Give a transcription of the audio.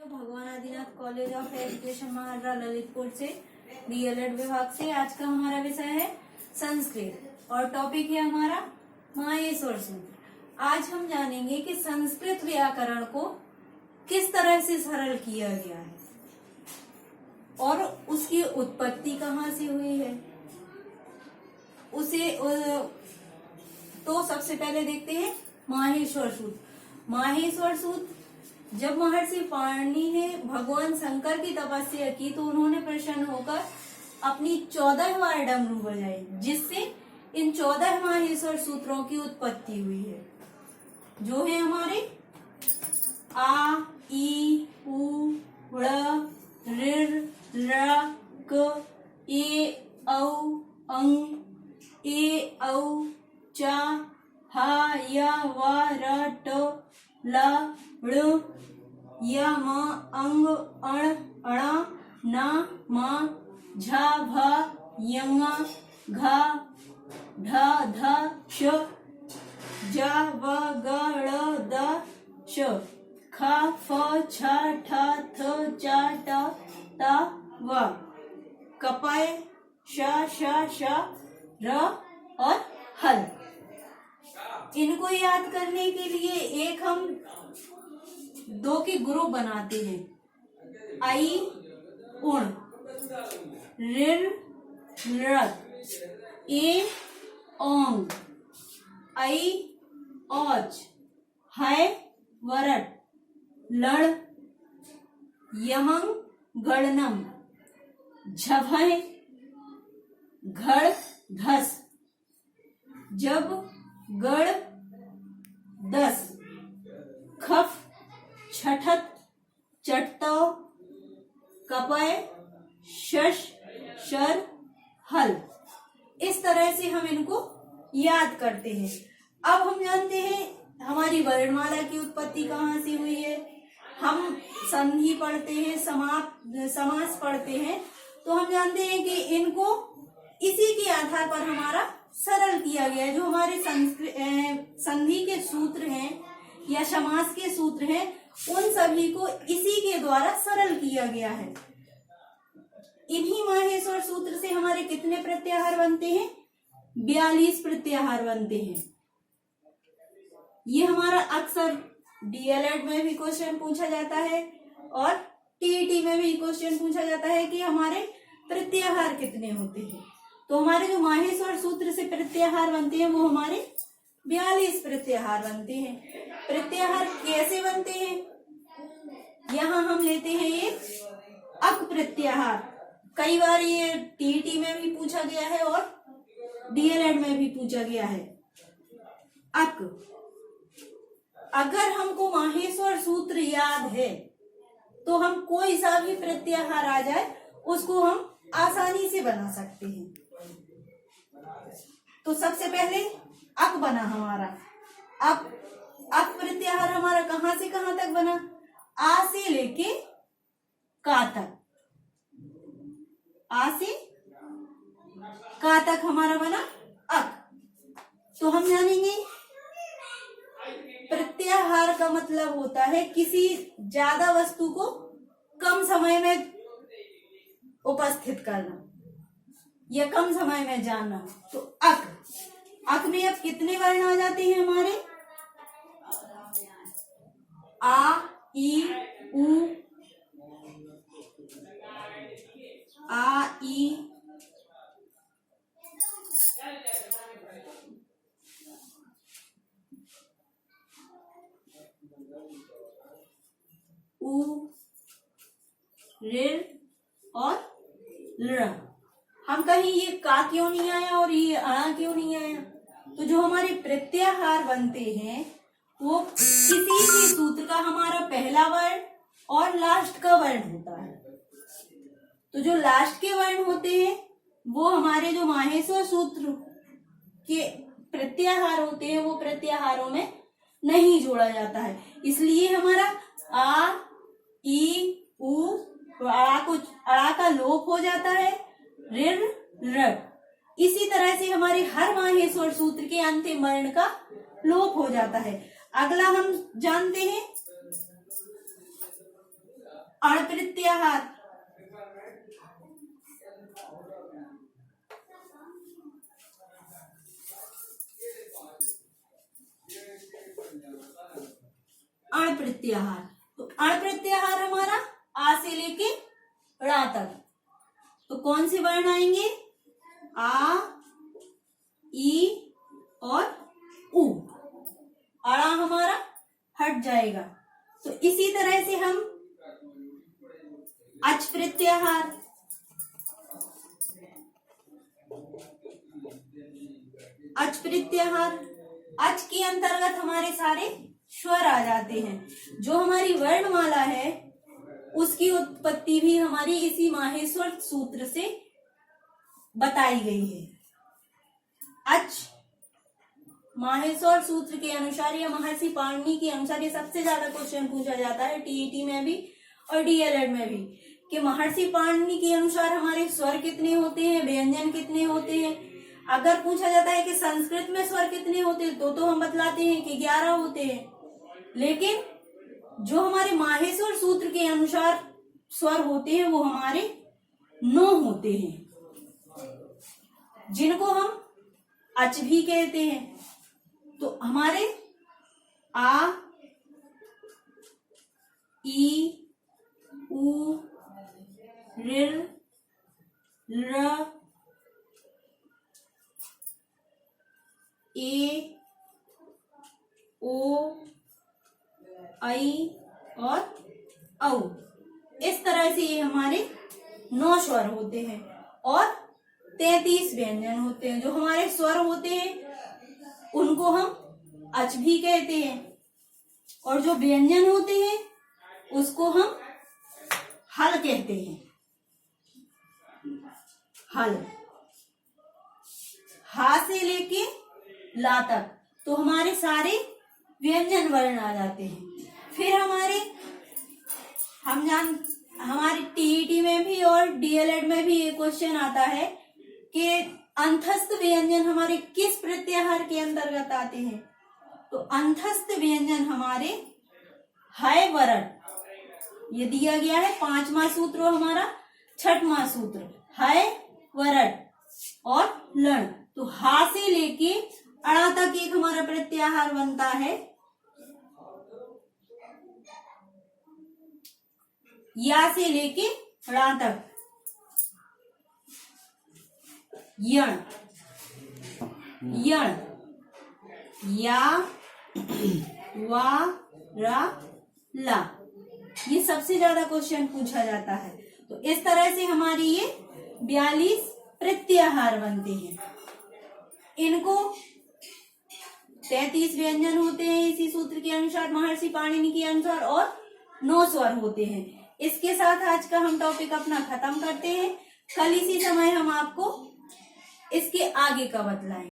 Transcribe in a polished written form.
भगवान Adinath college of education महाराजा ललितपुर से DElEd विभाग से। आज का हमारा विषय है संस्कृत और टॉपिक है हमारा माहेश्वर सूत्र। आज हम जानेंगे कि संस्कृत व्याकरण को किस तरह से सरल किया गया है और उसकी उत्पत्ति कहाँ से हुई है। तो सबसे पहले देखते हैं माहेश्वर सूत्र। माहेश्वर सूत्र जब महर्षि पाणिनि ने भगवान शंकर की तपस्या की तो उन्होंने प्रसन्न होकर अपनी 14 बार डमरू बजाई, जिससे इन 14 माहेश्वर सूत्रों की उत्पत्ति हुई है, जो है हमारे आ, ई, उ, ऋ, ऋ, र, क, ए, औ, अंग, ए, औ, चा, हा, या, वा, र, ट, ला, ड़, या, मा, अंग, अण, अणा, ना, मा, झा, भा, यंगा, घा, ढा, धा, श, जा, व, ग, ड़, द, श, खा, फ, छ, ठ, थ, च, ट, ता, व, कपाय, श, श, र और हल। इनको याद करने के लिए एक हम दो के ग्रुप बनाते हैं। आई, उण, ऋ, रत, ए, ओंग, ऐ, औच, है, वरट, लड़, यमंग, गणनम, झभय, घड़, धस, जब, गड़, दस, खफ, छठत, चटतो, कपय, शश, शर, हल। इस तरह से हम इनको याद करते हैं। अब हम जानते हैं हमारी वर्णमाला की उत्पत्ति कहाँ से हुई है। हम संधि पढ़ते हैं, समास पढ़ते हैं, तो हम जानते हैं कि इनको इसी के आधार पर हमारा सरल किया गया है। जो हमारे संधि के सूत्र हैं या समास के सूत्र हैं, उन सभी को इसी के द्वारा सरल किया गया है। इन्हीं माहेश्वर सूत्र से हमारे कितने प्रत्याहार बनते हैं? 42 प्रत्याहार बनते हैं। ये हमारा अक्सर डीएलएड में भी क्वेश्चन पूछा जाता है और टीईटी में भी क्वेश्चन पूछा जाता है कि हमारे प्रत्याहार कितने होते हैं। तो हमारे जो माहेश्वर सूत्र से प्रत्याहार बनते हैं वो हमारे 42 प्रत्याहार बनते हैं। प्रत्याहार कैसे बनते हैं? यहाँ हम लेते हैं ये अक प्रत्याहार। कई बार ये टीईटी में भी पूछा गया है और डीएलएड में भी पूछा गया है। अक, अगर हमको माहेश्वर सूत्र याद है तो हम कोई सा भी प्रत्याहार आ जाए उसको हम आसानी से बना सकते हैं। तो सबसे पहले अक बना हमारा। अक प्रत्याहार हमारा कहां से कहां तक बना? आ से लेके का तक। आ से का तक हमारा बना अक। तो हम जानेंगे प्रत्याहार का मतलब होता है किसी ज्यादा वस्तु को कम समय में उपस्थित करना या कम समय में जानना। तो अक में अब कितने वर्ण आ जाते हैं हमारे? आ, ई, उ, आ, ई, उ, ऋ और ळ। हम कहीं ये का क्यों नहीं आया और ये अणा क्यों नहीं आया? तो जो हमारे प्रत्याहार बनते हैं वो किसी भी सूत्र का हमारा पहला वर्ण और लास्ट का वर्ण होता है। तो जो लास्ट के वर्ण होते हैं वो हमारे जो माहेश्वर सूत्र के प्रत्याहार होते हैं वो प्रत्याहारों में नहीं जोड़ा जाता है। इसलिए हमारा आ, ई, उ, अड़ा का लोप हो जाता है, ऋ, र। इसी तरह से हमारे हर माहेश्वर सूत्र के अंतिम वर्ण का लोप हो जाता है। अगला हम जानते हैं अण प्रत्याहार, अण प्रत्याहार। तो अण प्रत्याहार हमारा आ से लेके ड़ा तक। तो कौन से वर्ण आएंगे? आ, ई और उ। अड़ा हमारा हट जाएगा। तो इसी तरह से हम अच प्रत्याहार, अच प्रत्याहार, अच के अंतर्गत हमारे सारे स्वर आ जाते हैं। जो हमारी वर्णमाला है उसकी उत्पत्ति भी हमारी इसी माहेश्वर सूत्र से बताई गई है। अच माहेश्वर सूत्र के अनुसार या महर्षि पाणिनि के अनुसार ये सबसे ज्यादा क्वेश्चन पूछा जाता है टीईटी में भी और डीएलएड में भी, कि महर्षि पाणिनि के अनुसार हमारे स्वर कितने होते हैं, व्यंजन कितने होते हैं। अगर पूछा जाता है कि संस्कृत में स्वर कितने होते हैं तो हम बतलाते हैं कि 11 होते हैं, लेकिन जो हमारे माहेश्वर सूत्र के अनुसार स्वर होते हैं वो हमारे 9 होते हैं, जिनको हम अच भी कहते हैं। तो हमारे आ, ई, उ, ऋ, र, ए, ओ, ऐ और औ। इस तरह से ये हमारे 9 स्वर होते हैं और 33 व्यंजन होते हैं। जो हमारे स्वर होते हैं उनको हम अच भी कहते हैं और जो व्यंजन होते हैं उसको हम हल कहते हैं। हल, हा से लेके ला तक तो हमारे सारे व्यंजन वर्ण आ जाते हैं। फिर हमारे टीईटी में भी और डीएलएड में भी ये क्वेश्चन आता है कि अंतस्थ व्यंजन हमारे किस प्रत्याहार के अंतर्गत आते हैं। तो अंतस्थ व्यंजन हमारे है वरड, ये दिया गया है 5वां सूत्र और हमारा 6वां सूत्र है वरड और लण। तो हा से लेके अड़ा तक एक हमारा प्रत्याहार बनता है, या से लेके ड़ा तक यण, यण, या, वा, रा, ला। ये सबसे ज्यादा क्वेश्चन पूछा जाता है। तो इस तरह से हमारी ये 42 प्रत्याहार बनते हैं। इनको 33 व्यंजन होते हैं इसी सूत्र के अनुसार, महर्षि पाणिनि के अनुसार, और 9 स्वर होते हैं। इसके साथ आज का हम टॉपिक अपना खत्म करते हैं। कल इसी समय हम आपको इसके आगे का बतलाएंगे।